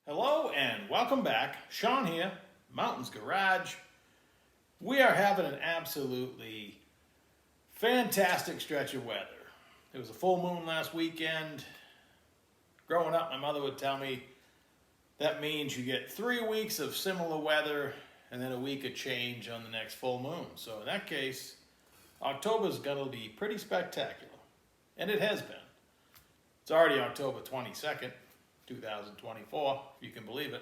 Hello and welcome back. Sean here, Mountains Garage. We are having an absolutely fantastic stretch of weather. It was a full moon last weekend. Growing up, my mother would tell me that means you get 3 weeks of similar weather and then a week of change on the next full moon. So in that case, October's gonna be pretty spectacular. And it has been. It's already October 22nd. 2024, if you can believe it.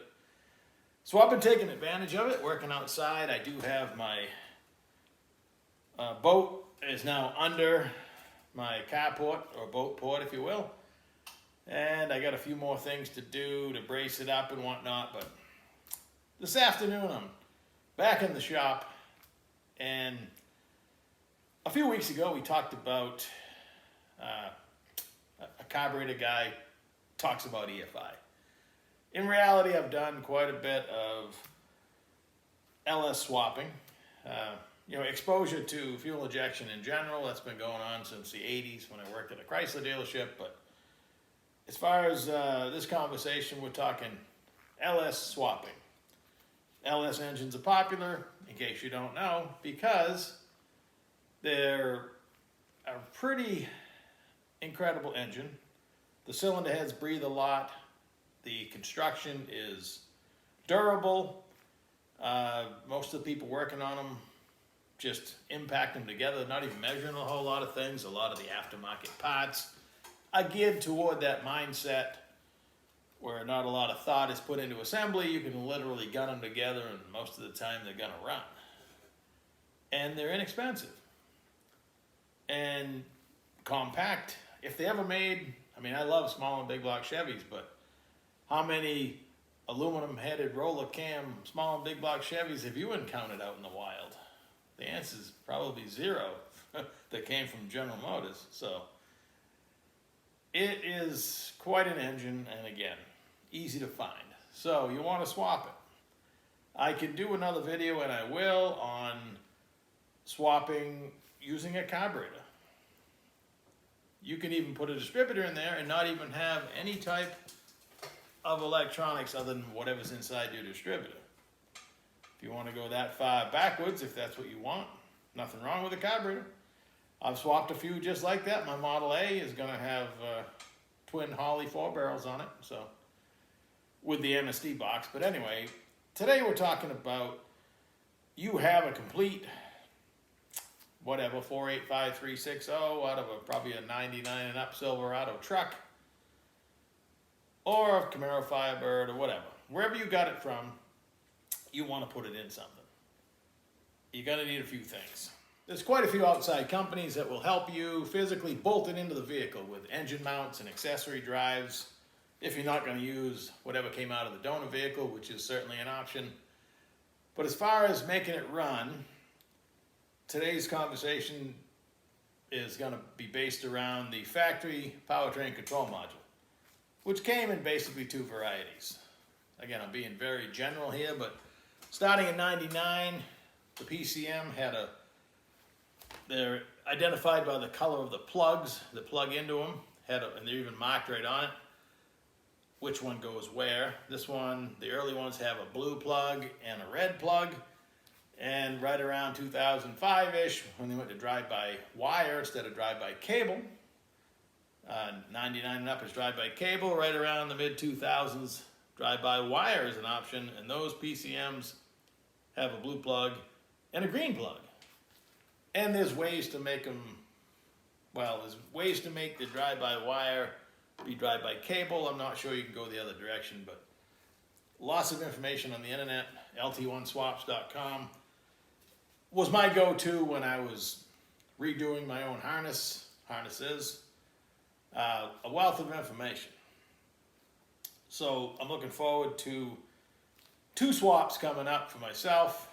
So I've been taking advantage of it, working outside. I do have my boat is now under my carport, or boat port, if you will. And I got a few more things to do to brace it up and whatnot, but this afternoon I'm back in the shop, and a few weeks ago we talked about a carburetor guy talks about EFI. In reality, I've done quite a bit of LS swapping. Exposure to fuel injection in general, that's been going on since the 80s when I worked at a Chrysler dealership. But as far as this conversation, we're talking LS swapping. LS engines are popular, in case you don't know, because they're a pretty incredible engine. The cylinder heads breathe a lot. The construction is durable. Most of the people working on them just impact them together, not even measuring a whole lot of things. A lot of the aftermarket parts are geared toward that mindset where not a lot of thought is put into assembly. You can literally gun them together, and most of the time they're going to run. And they're inexpensive and compact. If they ever made, I love small and big block Chevys, but how many aluminum headed roller cam small and big block Chevys have you encountered out in the wild? The answer is probably zero that came from General Motors. So it is quite an engine, and again, easy to find. So you want to swap it. I can do another video, and I will, on swapping using a carburetor. You can even put a distributor in there and not even have any type of electronics other than whatever's inside your distributor. If you want to go that far backwards, if that's what you want, nothing wrong with a carburetor. I've swapped a few just like that. My Model A is going to have twin Holley 4 barrels on it, so with the MSD box. But anyway, today we're talking about you have a complete 485-360 out of probably a 99 and up Silverado truck, or a Camaro Firebird, or whatever. Wherever you got it from, you want to put it in something. You're going to need a few things. There's quite a few outside companies that will help you physically bolt it into the vehicle with engine mounts and accessory drives, if you're not going to use whatever came out of the donor vehicle, which is certainly an option. But as far as making it run, today's conversation is going to be based around the factory powertrain control module, which came in basically 2 varieties. Again, I'm being very general here, but starting in '99, the PCM they're identified by the color of the plugs that plug into them, and they're even marked right on it which one goes where. This one, the early ones have a blue plug and a red plug. And right around 2005-ish, when they went to drive-by-wire instead of drive-by cable, 99 and up is drive-by cable. Right around the mid-2000s, drive-by-wire is an option, and those PCMs have a blue plug and a green plug. And there's ways to make them, there's ways to make the drive-by-wire be drive-by cable. I'm not sure you can go the other direction, but lots of information on the internet. LT1swaps.com was my go-to when I was redoing my own harnesses. A wealth of information. So I'm looking forward to 2 swaps coming up for myself,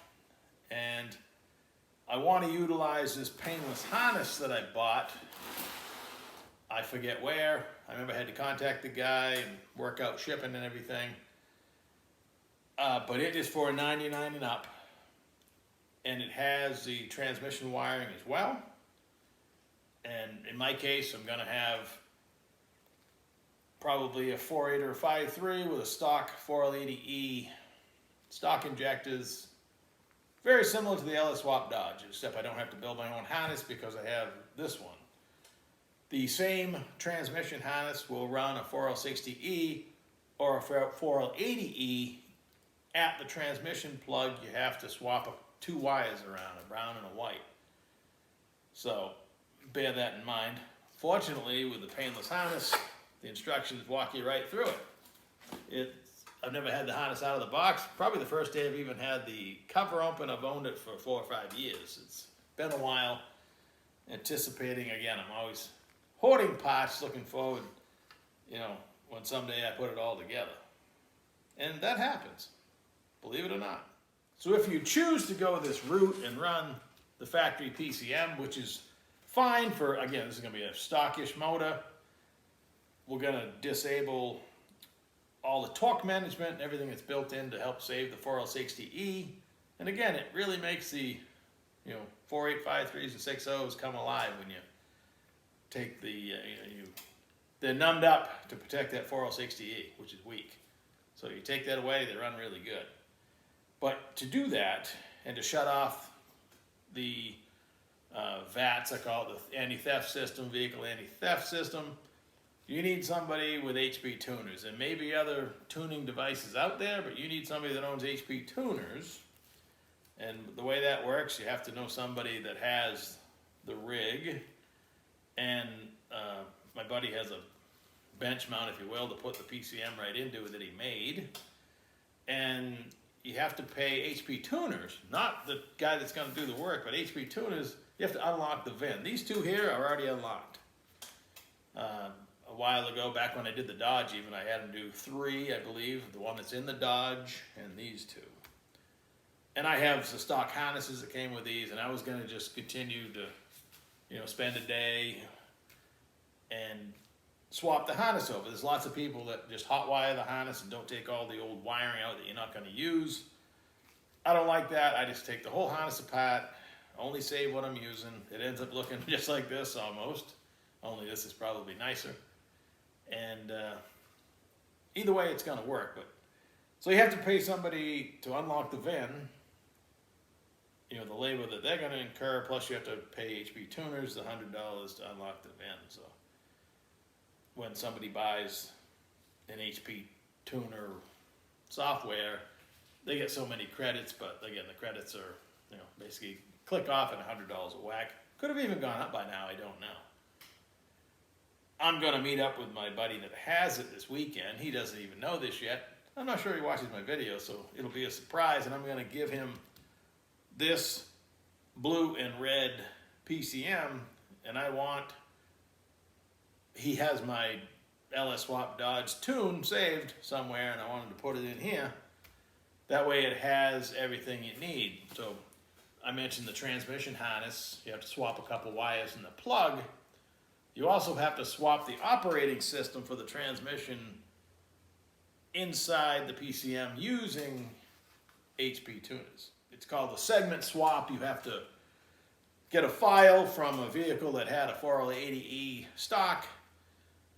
and I want to utilize this painless harness that I bought. I forget where. I remember I had to contact the guy and work out shipping and everything. But it is for a 99 and up, and it has the transmission wiring as well. And in my case, I'm going to have probably a 4.8 or a 5.3 with a stock 4L80E stock injectors. Very similar to the LS Swap Dodge, except I don't have to build my own harness because I have this one. The same transmission harness will run a 4L60E or a 4L80E. At the transmission plug, you have to swap two wires around, a brown and a white. So bear that in mind. Fortunately, with the painless harness, the instructions walk you right through it. I've never had the harness out of the box. Probably the first day I've even had the cover open. I've owned it for 4 or 5 years. It's been a while. Anticipating, again, I'm always hoarding parts, looking forward, when someday I put it all together. And that happens, believe it or not. So if you choose to go this route and run the factory PCM, which is fine for, again, this is going to be a stockish motor. We're going to disable all the torque management and everything that's built in to help save the 4L60E. And again, it really makes the 4.8, 5.3s and 6.0s come alive when you take they're numbed up to protect that 4L60E, which is weak. So you take that away, they run really good. But to do that and to shut off the VATS, I call it the anti-theft system, vehicle anti-theft system, you need somebody with HP tuners. There may be other tuning devices out there, but you need somebody that owns HP tuners. And the way that works, you have to know somebody that has the rig. And my buddy has a bench mount, if you will, to put the PCM right into that he made. And you have to pay HP tuners, not the guy that's going to do the work, but HP tuners, you have to unlock the VIN. These two here are already unlocked. A while ago, back when I did the Dodge even, I had them do 3, I believe, the one that's in the Dodge and these 2. And I have the stock harnesses that came with these, and I was going to just continue to, spend a day and swap the harness over. There's lots of people that just hot wire the harness and don't take all the old wiring out that you're not going to use. I don't like that. I just take the whole harness apart, only save what I'm using. It ends up looking just like this almost, only this is probably nicer. And either way, it's going to work. But so you have to pay somebody to unlock the VIN, the labor that they're going to incur, plus you have to pay HP tuners the $100 to unlock the VIN. So when somebody buys an HP tuner software, they get so many credits, but again, the credits are, basically click off at $100 a whack. Could have even gone up by now, I don't know. I'm going to meet up with my buddy that has it this weekend. He doesn't even know this yet. I'm not sure he watches my video, so it'll be a surprise, and I'm going to give him this blue and red PCM, and he has my LS Swap Dodge tune saved somewhere, and I wanted to put it in here. That way it has everything you need. So I mentioned the transmission harness. You have to swap a couple wires in the plug. You also have to swap the operating system for the transmission inside the PCM using HP tuners. It's called the segment swap. You have to get a file from a vehicle that had a 4L80E stock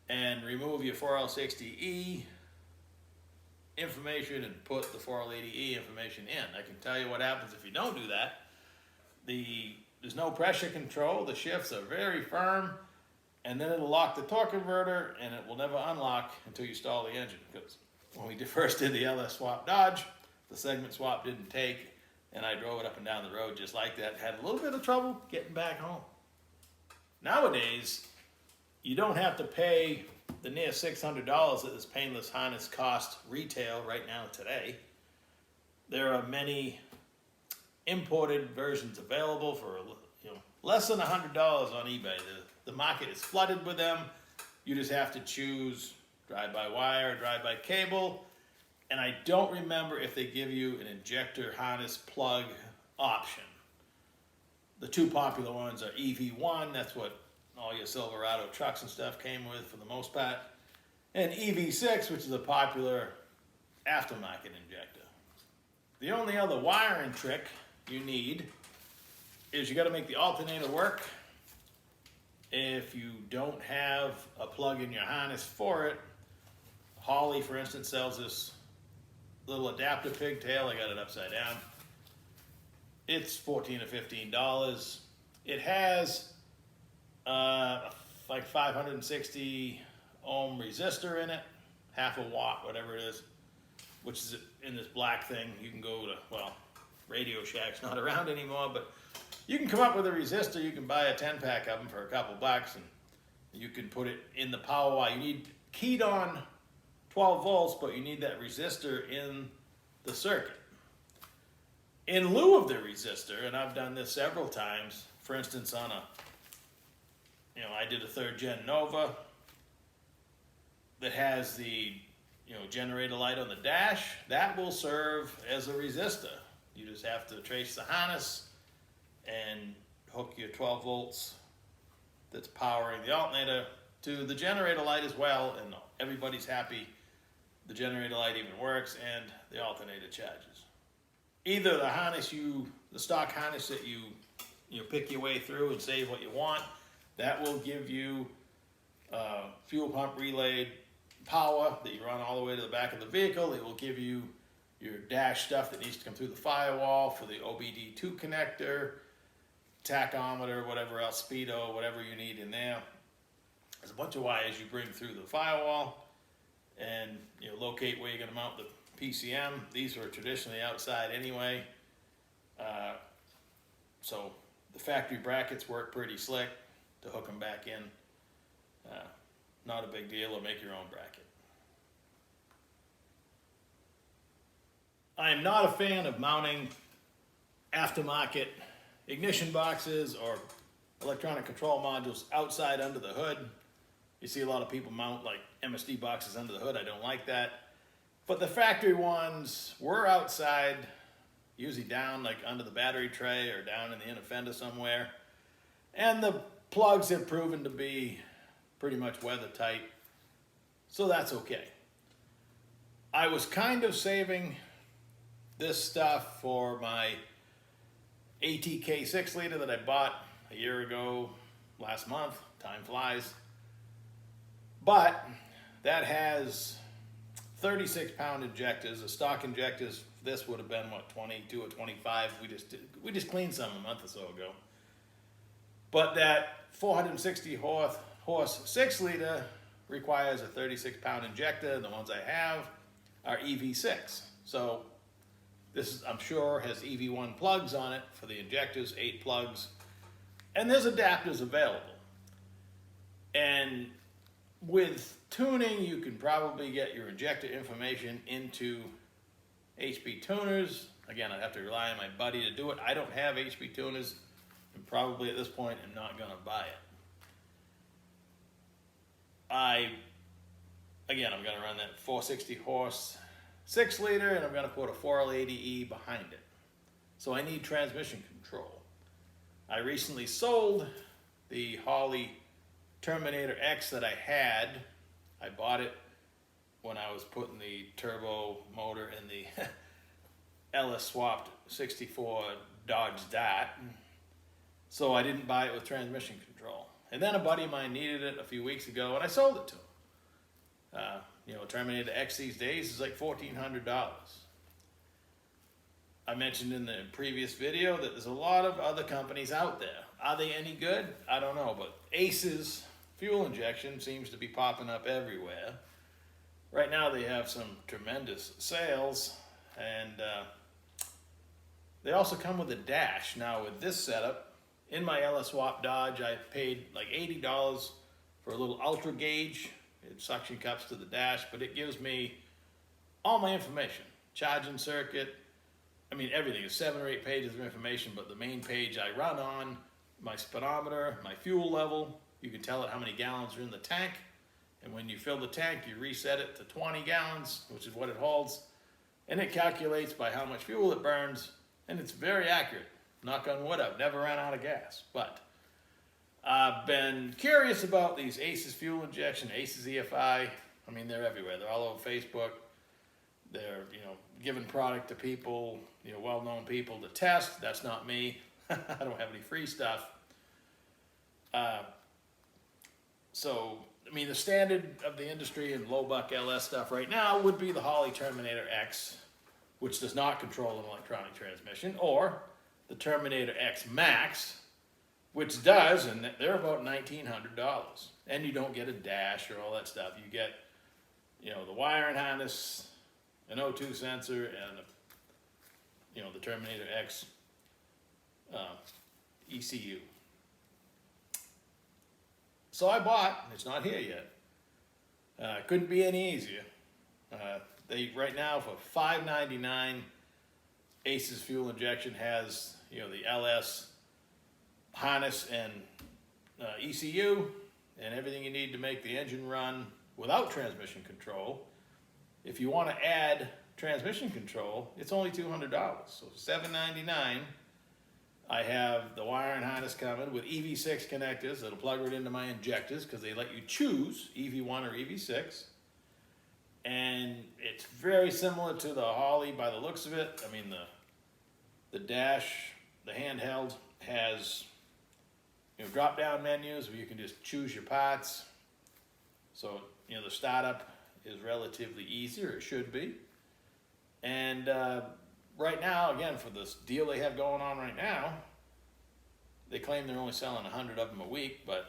and remove your 4L60E information and put the 4L80E information in. I can tell you what happens if you don't do that. There's no pressure control. The shifts are very firm. And then it'll lock the torque converter, and it will never unlock until you stall the engine. Because when we first did the LS Swap Dodge, the segment swap didn't take, and I drove it up and down the road just like that. Had a little bit of trouble getting back home. Nowadays, you don't have to pay the near $600 that this painless harness costs retail right now today. There are many imported versions available for less than $100 on eBay. The market is flooded with them. You just have to choose drive-by-wire or drive-by-cable. And I don't remember if they give you an injector harness plug option. The two popular ones are EV1, that's what all your Silverado trucks and stuff came with for the most part, and EV6, which is a popular aftermarket injector. The only other wiring trick you need is you got to make the alternator work. If you don't have a plug in your harness for it, Holley, for instance, sells this little adapter pigtail. I got it upside down. It's $14 to $15. It has like 560 ohm resistor in it, half a watt, whatever it is, which is in this black thing. You can go to, well, Radio Shack's not around anymore, but you can come up with a resistor. You can buy a 10-pack of them for a couple bucks, and you can put it in the power wire. You need keyed on 12 volts, but you need that resistor in the circuit. In lieu of the resistor, and I've done this several times, for instance, on I did a 3rd gen Nova that has the, generator light on the dash. That will serve as a resistor. You just have to trace the harness and hook your 12 volts that's powering the alternator to the generator light as well, and everybody's happy. The generator light even works, and the alternator charges. Either the harness the stock harness that you pick your way through and save what you want, that will give you fuel pump relayed power that you run all the way to the back of the vehicle. It will give you your dash stuff that needs to come through the firewall for the OBD2 connector, tachometer, whatever else, speedo, whatever you need in there. There's a bunch of wires you bring through the firewall, and locate where you're going to mount the PCM. These were traditionally outside anyway, so the factory brackets work pretty slick to hook them back in. Not a big deal, or make your own bracket. I am not a fan of mounting aftermarket ignition boxes or electronic control modules outside under the hood. You see a lot of people mount like MSD boxes under the hood. I don't like that. But the factory ones were outside, usually down like under the battery tray or down in the inner fender somewhere. And the plugs have proven to be pretty much weather tight, so that's okay. I was kind of saving this stuff for my ATK 6 liter that I bought a year ago, last month. Time flies. But that has 36-pound injectors. The stock injectors, this would have been what, 22 or 25. We just cleaned some a month or so ago. But that 460 horse 6 liter requires a 36-pound injector. The ones I have are EV6. So this, I'm sure, has EV1 plugs on it for the injectors, 8 plugs. And there's adapters available. And with tuning, you can probably get your injector information into HP tuners. Again, I'd have to rely on my buddy to do it. I don't have HP tuners, and probably at this point am not going to buy it. I'm going to run that 460 horse 6 liter, and I'm going to put a 4L80E behind it. So I need transmission control. I recently sold the Holley Terminator X that I had. I bought it when I was putting the turbo motor in the LS swapped 64 Dodge Dart. So I didn't buy it with transmission control. And then a buddy of mine needed it a few weeks ago, and I sold it to him. Terminator X these days is like $1,400. I mentioned in the previous video that there's a lot of other companies out there. Are they any good? I don't know, but Ace's fuel injection seems to be popping up everywhere. Right now they have some tremendous sales, and they also come with a dash. Now with this setup, in my LS Swap Dodge, I paid like $80 for a little ultra gauge. It suction cups to the dash, but it gives me all my information. Charging circuit, everything. It's 7 or 8 pages of information, but the main page I run on, my speedometer, my fuel level. You can tell it how many gallons are in the tank, and when you fill the tank, you reset it to 20 gallons, which is what it holds, and it calculates by how much fuel it burns, and it's very accurate. Knock on wood, I've never run out of gas, but I've been curious about these Ace's fuel injection, Ace's EFI. They're everywhere. They're all over Facebook. They're, giving product to people, well-known people to test. That's not me. I don't have any free stuff. So I mean, the standard of the industry and low buck LS stuff right now would be the Holley Terminator X, which does not control an electronic transmission, or the Terminator X Max, which does, and they're about $1,900. And you don't get a dash or all that stuff. You get, the wiring harness, an O2 sensor, and the Terminator X ECU. So I bought, it's not here yet. Couldn't be any easier. They right now for $5.99, Aces Fuel Injection has the LS harness and ECU and everything you need to make the engine run without transmission control. If you want to add transmission control, it's only $200. So $7.99. I have the wiring harness coming with EV6 connectors that'll plug right into my injectors because they let you choose EV1 or EV6. And it's very similar to the Holley by the looks of it. I mean, the dash, the handheld has drop-down menus where you can just choose your parts. So, the startup is relatively easier, it should be. And right now, again, for this deal they have going on right now, they claim they're only selling 100 of them a week, but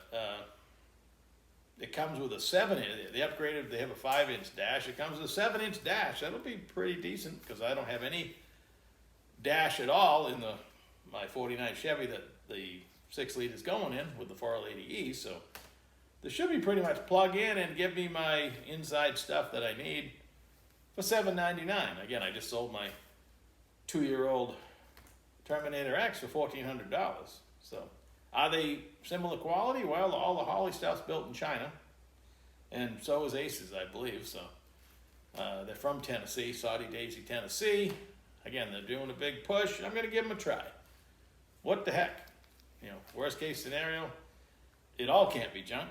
it comes with a 7-inch. They upgraded, they have a 5-inch dash. It comes with a 7-inch dash. That'll be pretty decent because I don't have any dash at all in my 49 Chevy that the 6 liters going in with the 480E. So this should be pretty much plug in and give me my inside stuff that I need for $7.99. Again, I just sold my 2-year-old Terminator X for $1,400. So are they similar quality? Well, all the Holley stuff's built in China, and so is Aces, I believe. So they're from Tennessee, Saudi Daisy, Tennessee. Again, they're doing a big push. I'm going to give them a try. What the heck? Worst case scenario, it all can't be junk,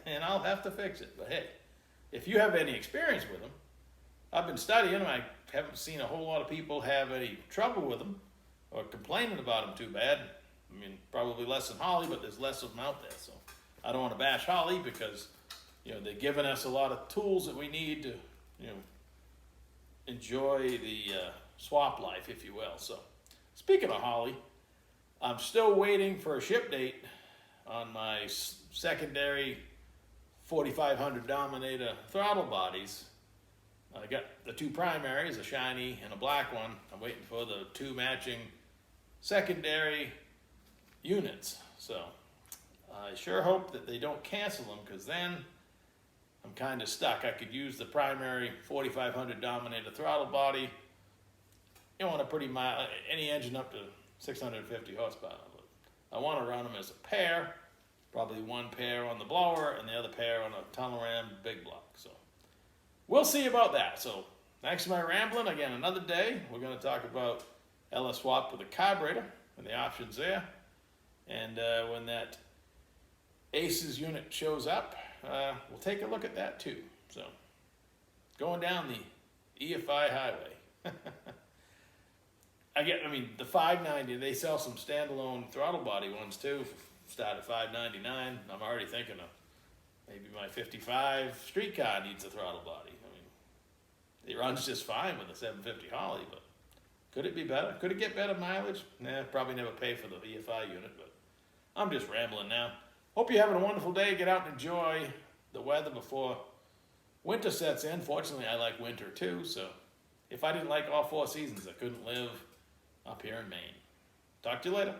and I'll have to fix it. But hey, if you have any experience with them, I've been studying them. I haven't seen a whole lot of people have any trouble with them or complaining about them too bad. I mean, probably less than Holley, but there's less of them out there. So I don't want to bash Holley because, they're giving us a lot of tools that we need to, enjoy the swap life, if you will. So speaking of Holley, I'm still waiting for a ship date on my secondary 4500 Dominator throttle bodies. I got the 2 primaries, a shiny and a black one. I'm waiting for the 2 matching secondary units. So I sure hope that they don't cancel them because then I'm kind of stuck. I could use the primary 4500 Dominator throttle body. On a pretty mild, any engine up to 650 horsepower. I want to run them as a pair, probably one pair on the blower and the other pair on a tunnel ram big block. So we'll see about that. So thanks for my rambling. Again, another day. We're going to talk about LS swap with a carburetor and the options there. And when that Aces unit shows up, we'll take a look at that too. So going down the EFI highway. The $5.90, they sell some standalone throttle body ones too, start at $5.99. I'm already thinking of maybe my 55 street car needs a throttle body. It runs just fine with a 750 Holley, but could it be better? Could it get better mileage? Nah, probably never pay for the EFI unit, but I'm just rambling now. Hope you're having a wonderful day. Get out and enjoy the weather before winter sets in. Fortunately, I like winter too, so if I didn't like all 4 seasons, I couldn't live up here in Maine. Talk to you later.